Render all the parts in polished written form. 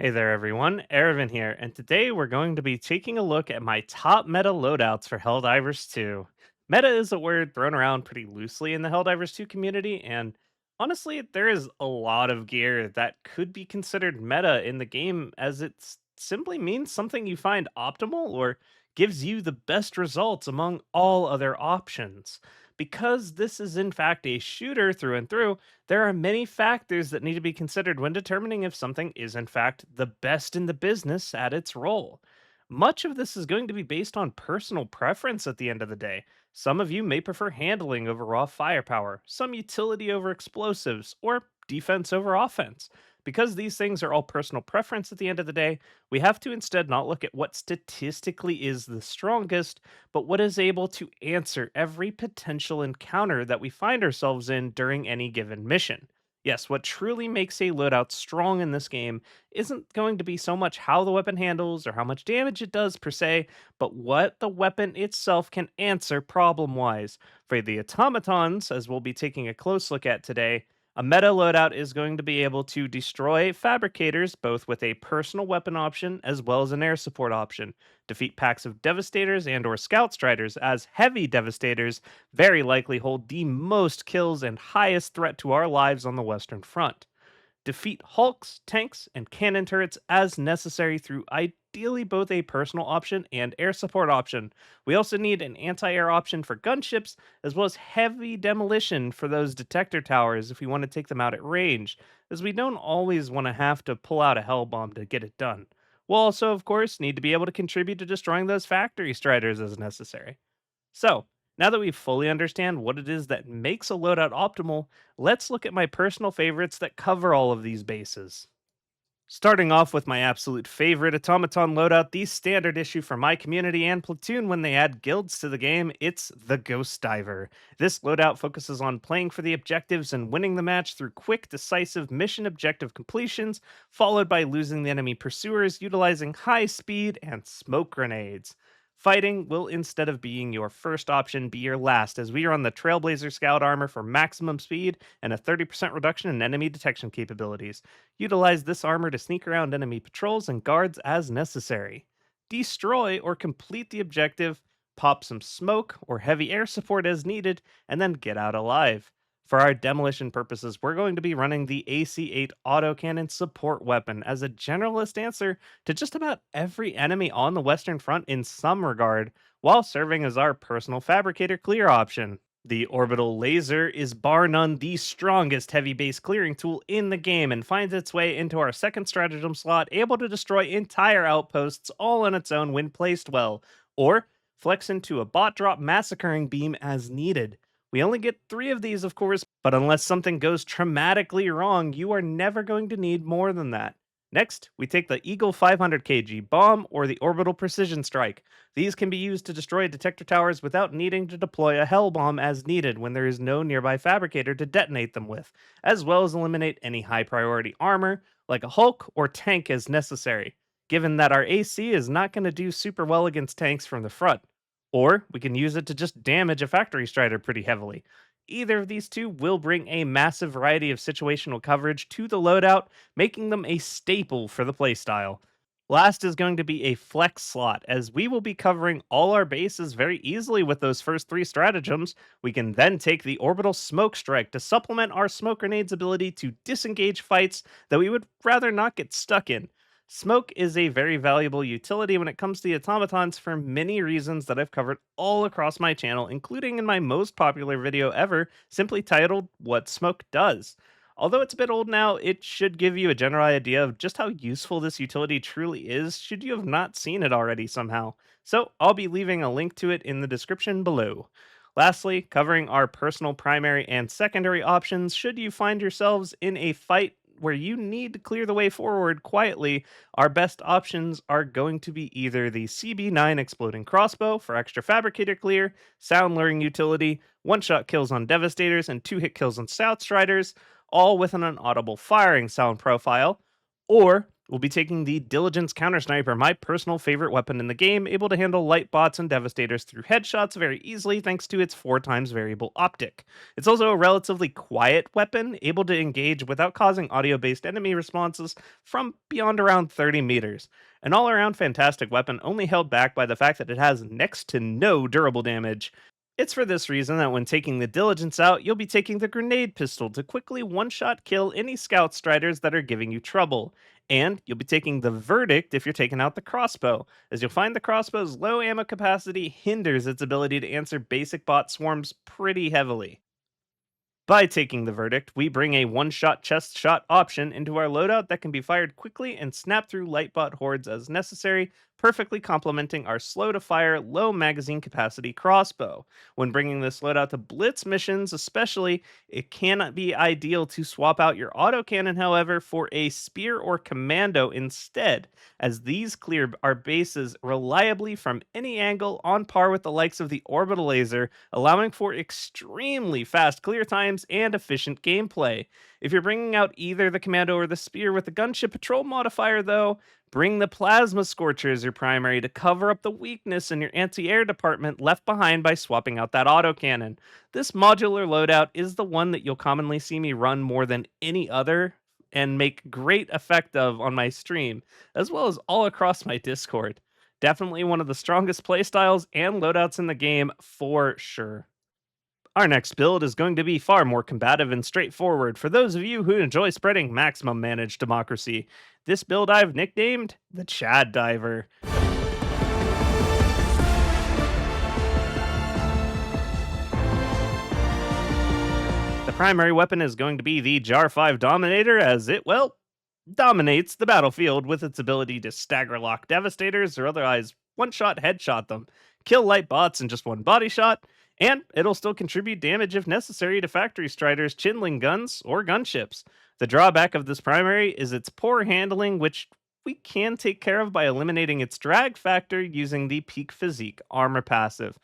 Hey there, everyone. Erevin here, and today we're going to be taking a look at my top meta loadouts for Helldivers 2. Meta is a word thrown around pretty loosely in the Helldivers 2 community, and honestly, there is a lot of gear that could be considered meta in the game as it simply means something you find optimal or gives you the best results among all other options. Because this is in fact a shooter through and through, there are many factors that need to be considered when determining if something is, in fact, the best in the business at its role. Much of this is going to be based on personal preference at the end of the day. Some of you may prefer handling over raw firepower, some utility over explosives, or defense over offense. Because these things are all personal preference at the end of the day, we have to instead not look at what statistically is the strongest, but what is able to answer every potential encounter that we find ourselves in during any given mission. Yes, what truly makes a loadout strong in this game isn't going to be so much how the weapon handles or how much damage it does per se, but what the weapon itself can answer problem wise. For the automatons, as we'll be taking a close look at today, a meta loadout is going to be able to destroy fabricators both with a personal weapon option as well as an air support option, defeat packs of devastators and or scout striders, as heavy devastators very likely hold the most kills and highest threat to our lives on the western front, defeat hulks, tanks, and cannon turrets as necessary through ideally both a personal option and air support option. We also need an anti-air option for gunships, as well as heavy demolition for those detector towers if we want to take them out at range, as we don't always want to have to pull out a hell bomb to get it done. We'll also, of course, need to be able to contribute to destroying those factory striders as necessary. So, now that we fully understand what it is that makes a loadout optimal, let's look at my personal favorites that cover all of these bases. Starting off with my absolute favorite automaton loadout, the standard issue for my community and platoon when they add guilds to the game, it's the Ghost Diver. This loadout focuses on playing for the objectives and winning the match through quick, decisive mission objective completions, followed by losing the enemy pursuers utilizing high speed and smoke grenades. Fighting will, instead of being your first option, be your last, as we are on the Trailblazer Scout armor for maximum speed and a 30% reduction in enemy detection capabilities. Utilize this armor to sneak around enemy patrols and guards as necessary. Destroy or complete the objective, pop some smoke or heavy air support as needed, and then get out alive. For our demolition purposes, we're going to be running the AC-8 autocannon support weapon as a generalist answer to just about every enemy on the Western Front in some regard, while serving as our personal fabricator clear option. The orbital laser is bar none the strongest heavy base clearing tool in the game and finds its way into our second stratagem slot, able to destroy entire outposts all on its own when placed well, or flex into a bot drop massacring beam as needed. We only get 3 of these, of course, but unless something goes traumatically wrong, you are never going to need more than that. Next, we take the Eagle 500 kg bomb or the Orbital Precision Strike. These can be used to destroy detector towers without needing to deploy a Hell Bomb as needed when there is no nearby fabricator to detonate them with, as well as eliminate any high priority armor, like a Hulk or tank as necessary, given that our AC is not going to do super well against tanks from the front. Or we can use it to just damage a factory strider pretty heavily. Either of these two will bring a massive variety of situational coverage to the loadout, making them a staple for the playstyle. Last is going to be a flex slot, as we will be covering all our bases very easily with those first 3 stratagems. We can then take the orbital smoke strike to supplement our smoke grenade's ability to disengage fights that we would rather not get stuck in. Smoke is a very valuable utility when it comes to the automatons for many reasons that I've covered all across my channel, including in my most popular video ever, simply titled What Smoke Does. Although it's a bit old now, it should give you a general idea of just how useful this utility truly is, should you have not seen it already somehow. So I'll be leaving a link to it in the description below. Lastly, covering our personal primary and secondary options should you find yourselves in a fight where you need to clear the way forward quietly, our best options are going to be either the CB9 Exploding Crossbow for extra fabricator clear, sound luring utility, one-shot kills on devastators, and 2-hit kills on scout striders, all with an inaudible firing sound profile, or We'll be taking the Diligence Counter Sniper, my personal favorite weapon in the game, able to handle light bots and devastators through headshots very easily thanks to its 4 times variable optic. It's also a relatively quiet weapon, able to engage without causing audio based enemy responses from beyond around 30 meters. An all around fantastic weapon, only held back by the fact that it has next to no durable damage. It's for this reason that when taking the Diligence out, you'll be taking the Grenade Pistol to quickly one-shot kill any Scout Striders that are giving you trouble. And you'll be taking the Verdict if you're taking out the Crossbow, as you'll find the Crossbow's low ammo capacity hinders its ability to answer basic bot swarms pretty heavily. By taking the Verdict, we bring a one-shot chest shot option into our loadout that can be fired quickly and snap through lightbot hordes as necessary, perfectly complementing our slow-to-fire, low magazine capacity crossbow. When bringing this loadout to blitz missions especially, it cannot be ideal to swap out your autocannon, however, for a spear or commando instead, as these clear our bases reliably from any angle on par with the likes of the orbital laser, allowing for extremely fast clear times and efficient gameplay. If you're bringing out either the commando or the spear with the gunship patrol modifier, though, bring the plasma scorcher as your primary to cover up the weakness in your anti-air department left behind by swapping out that autocannon. This modular loadout is the one that you'll commonly see me run more than any other and make great effect of on my stream, as well as all across my Discord. Definitely one of the strongest playstyles and loadouts in the game for sure. Our next build is going to be far more combative and straightforward for those of you who enjoy spreading maximum managed democracy. This build I've nicknamed the Chad Diver. The primary weapon is going to be the Jar 5 Dominator, as it, well, dominates the battlefield with its ability to stagger lock devastators or otherwise one shot headshot them, kill light bots in just one body shot, and it'll still contribute damage if necessary to factory striders, chinling guns, or gunships. The drawback of this primary is its poor handling, which we can take care of by eliminating its drag factor using the Peak Physique armor passive.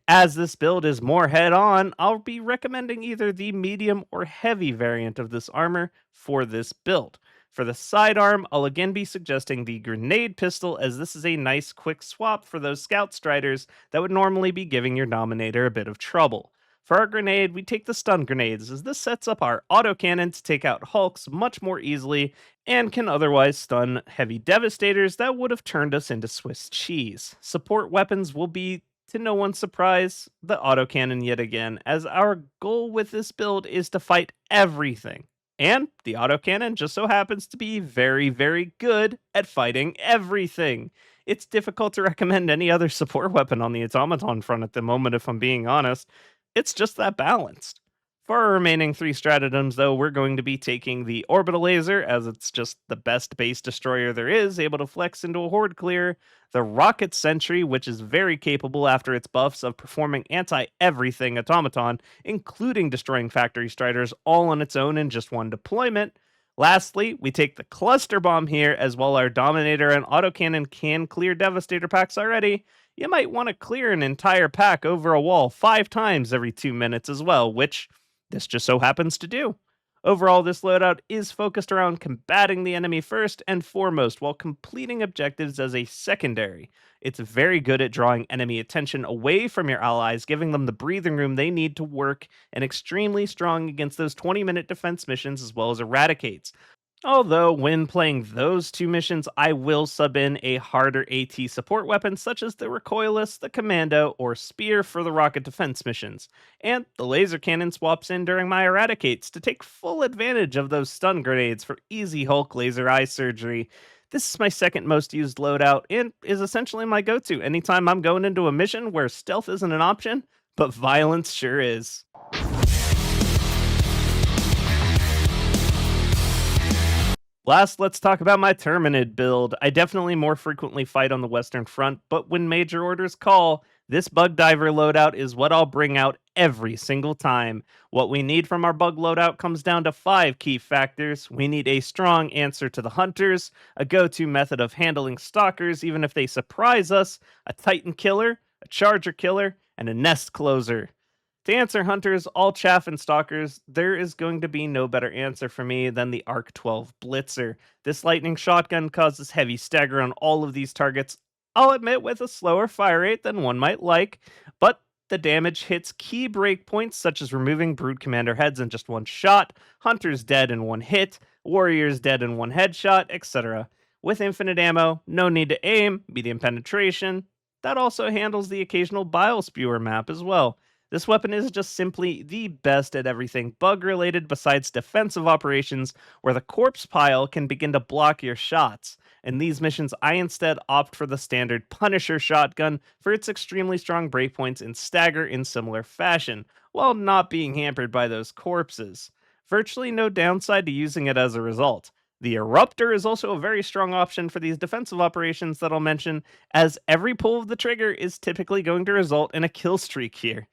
As this build is more head on, I'll be recommending either the medium or heavy variant of this armor for this build. For the sidearm, I'll again be suggesting the Grenade Pistol, as this is a nice quick swap for those Scout Striders that would normally be giving your Dominator a bit of trouble. For our grenade, we take the Stun Grenades, as this sets up our autocannon to take out Hulks much more easily and can otherwise stun heavy Devastators that would have turned us into Swiss cheese. Support weapons will be, to no one's surprise, the autocannon yet again, as our goal with this build is to fight everything. And the autocannon just so happens to be very, very good at fighting everything. It's difficult to recommend any other support weapon on the automaton front at the moment, if I'm being honest. It's just that balanced. For our remaining 3 stratagems, though, we're going to be taking the Orbital Laser, as it's just the best base destroyer there is, able to flex into a horde clear, the Rocket Sentry, which is very capable after its buffs of performing anti-everything automaton, including destroying factory striders all on its own in just one deployment. Lastly, we take the Cluster Bomb here, as while our Dominator and Autocannon can clear Devastator packs already, you might want to clear an entire pack over a wall 5 times every 2 minutes as well, which this just so happens to do. Overall, this loadout is focused around combating the enemy first and foremost, while completing objectives as a secondary. It's very good at drawing enemy attention away from your allies, giving them the breathing room they need to work, and extremely strong against those 20-minute defense missions as well as eradicates. Although, when playing those 2 missions, I will sub in a harder AT support weapon such as the Recoilless, the Commando, or Spear for the rocket defense missions. And the Laser Cannon swaps in during my Eradicates to take full advantage of those stun grenades for easy Hulk laser eye surgery. This is my second most used loadout and is essentially my go-to anytime I'm going into a mission where stealth isn't an option, but violence sure is. Last, let's talk about my Terminid build. I definitely more frequently fight on the Western Front, but when major orders call, this Bug Diver loadout is what I'll bring out every single time. What we need from our Bug loadout comes down to 5 key factors. We need a strong answer to the Hunters, a go-to method of handling Stalkers even if they surprise us, a Titan Killer, a Charger Killer, and a Nest Closer. To answer hunters, all chaff and stalkers, there is going to be no better answer for me than the Arc 12 Blitzer. This lightning shotgun causes heavy stagger on all of these targets, I'll admit with a slower fire rate than one might like, but the damage hits key breakpoints such as removing Brood Commander heads in just one shot, hunters dead in one hit, warriors dead in one headshot, etc. With infinite ammo, no need to aim, medium penetration. That also handles the occasional bile spewer map as well. This weapon is just simply the best at everything bug related besides defensive operations, where the corpse pile can begin to block your shots. In these missions, I instead opt for the standard Punisher shotgun for its extremely strong breakpoints and stagger in similar fashion, while not being hampered by those corpses. Virtually no downside to using it as a result. The Eruptor is also a very strong option for these defensive operations that I'll mention, as every pull of the trigger is typically going to result in a kill streak here.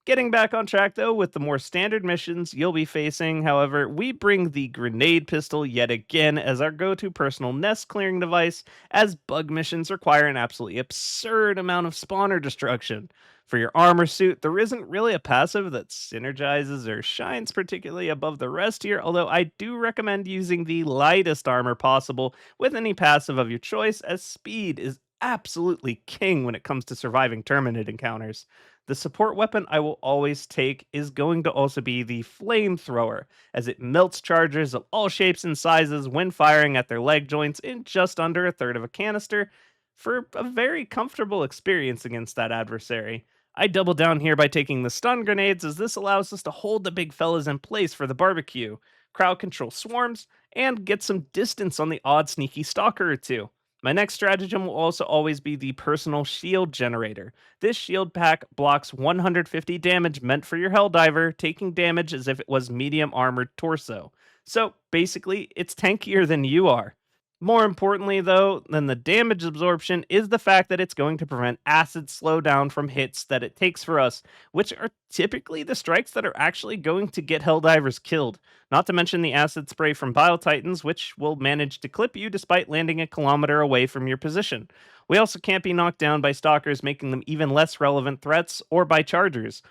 Getting back on track though, with the more standard missions you'll be facing, however, we bring the grenade pistol yet again as our go to personal nest clearing device, as bug missions require an absolutely absurd amount of spawner destruction. For your armor suit, there isn't really a passive that synergizes or shines particularly above the rest here, although I do recommend using the lightest armor possible with any passive of your choice, as speed is absolutely king when it comes to surviving Terminid encounters. The support weapon I will always take is going to also be the flamethrower, as it melts chargers of all shapes and sizes when firing at their leg joints in just under a third of a canister for a very comfortable experience against that adversary. I double down here by taking the stun grenades, as this allows us to hold the big fellas in place for the barbecue, crowd control swarms, and get some distance on the odd sneaky stalker or two. My next stratagem will also always be the personal shield generator. This shield pack blocks 150 damage meant for your Helldiver, taking damage as if it was medium armored torso. So basically, it's tankier than you are. More importantly, though, than the damage absorption is the fact that it's going to prevent acid slowdown from hits that it takes for us, which are typically the strikes that are actually going to get Helldivers killed. Not to mention the acid spray from Bile Titans, which will manage to clip you despite landing a kilometer away from your position. We also can't be knocked down by stalkers, making them even less relevant threats, or by chargers.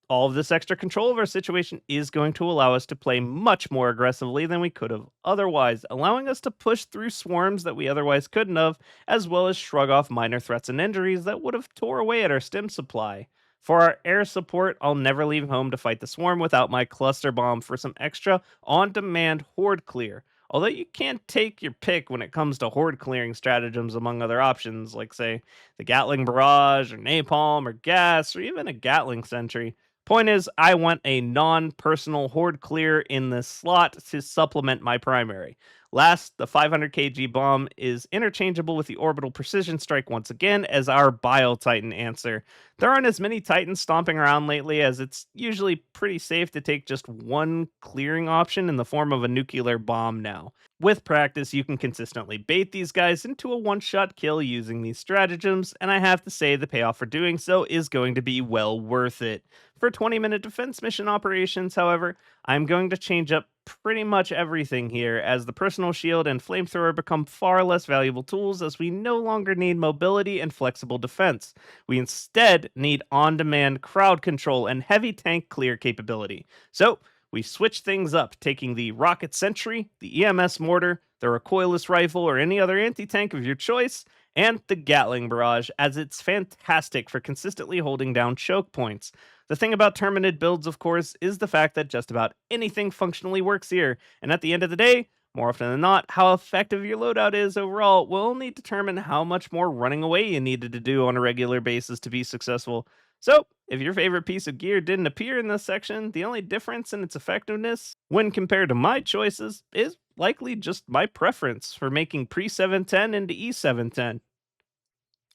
All of this extra control of our situation is going to allow us to play much more aggressively than we could have otherwise, allowing us to push through swarms that we otherwise couldn't have, as well as shrug off minor threats and injuries that would have tore away at our stim supply. For our air support, I'll never leave home to fight the swarm without my cluster bomb for some extra on-demand horde clear. Although you can take your pick when it comes to horde clearing stratagems among other options, like say the Gatling barrage or napalm or gas or even a Gatling sentry. Point is, I want a non personal horde clear in this slot to supplement my primary. Last, the 500 kg bomb is interchangeable with the orbital precision strike once again as our Bile Titan answer. There aren't as many Titans stomping around lately, as it's usually pretty safe to take just one clearing option in the form of a nuclear bomb now. With practice, you can consistently bait these guys into a one shot kill using these stratagems, and I have to say the payoff for doing so is going to be well worth it. For 20-minute defense mission operations, however, I'm going to change up pretty much everything here, as the personal shield and flamethrower become far less valuable tools, as we no longer need mobility and flexible defense. We instead need on demand crowd control and heavy tank clear capability. So, we switch things up, taking the rocket sentry, the EMS mortar, the recoilless rifle, or any other anti tank of your choice, and the Gatling barrage, as it's fantastic for consistently holding down choke points. The thing about Terminid builds, of course, is the fact that just about anything functionally works here, and at the end of the day, more often than not, how effective your loadout is overall will only determine how much more running away you needed to do on a regular basis to be successful. So, if your favorite piece of gear didn't appear in this section, the only difference in its effectiveness, when compared to my choices, is likely just my preference for making pre 710 into E710.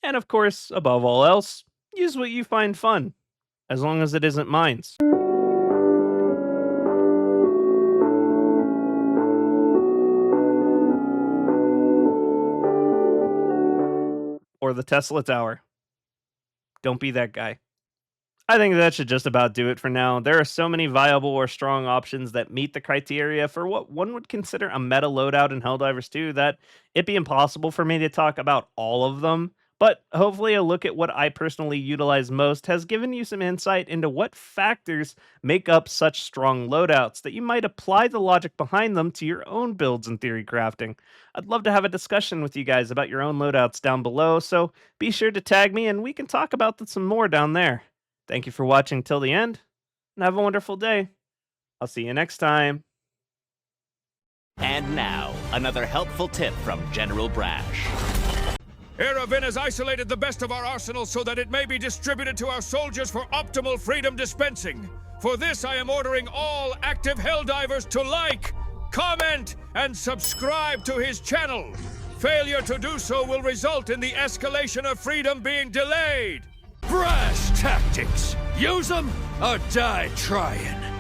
And of course, above all else, use what you find fun, as long as it isn't mines. Or the Tesla Tower. Don't be that guy. I think that should just about do it for now. There are so many viable or strong options that meet the criteria for what one would consider a meta loadout in Helldivers 2 that it'd be impossible for me to talk about all of them. But hopefully, a look at what I personally utilize most has given you some insight into what factors make up such strong loadouts that you might apply the logic behind them to your own builds and theory crafting. I'd love to have a discussion with you guys about your own loadouts down below, so be sure to tag me and we can talk about some more down there. Thank you for watching till the end, and have a wonderful day. I'll see you next time. And now, another helpful tip from General Brash. Eravin has isolated the best of our arsenal so that it may be distributed to our soldiers for optimal freedom dispensing. For this, I am ordering all active Helldivers to like, comment, and subscribe to his channel. Failure to do so will result in the escalation of freedom being delayed. Brash tactics! Use them or die trying!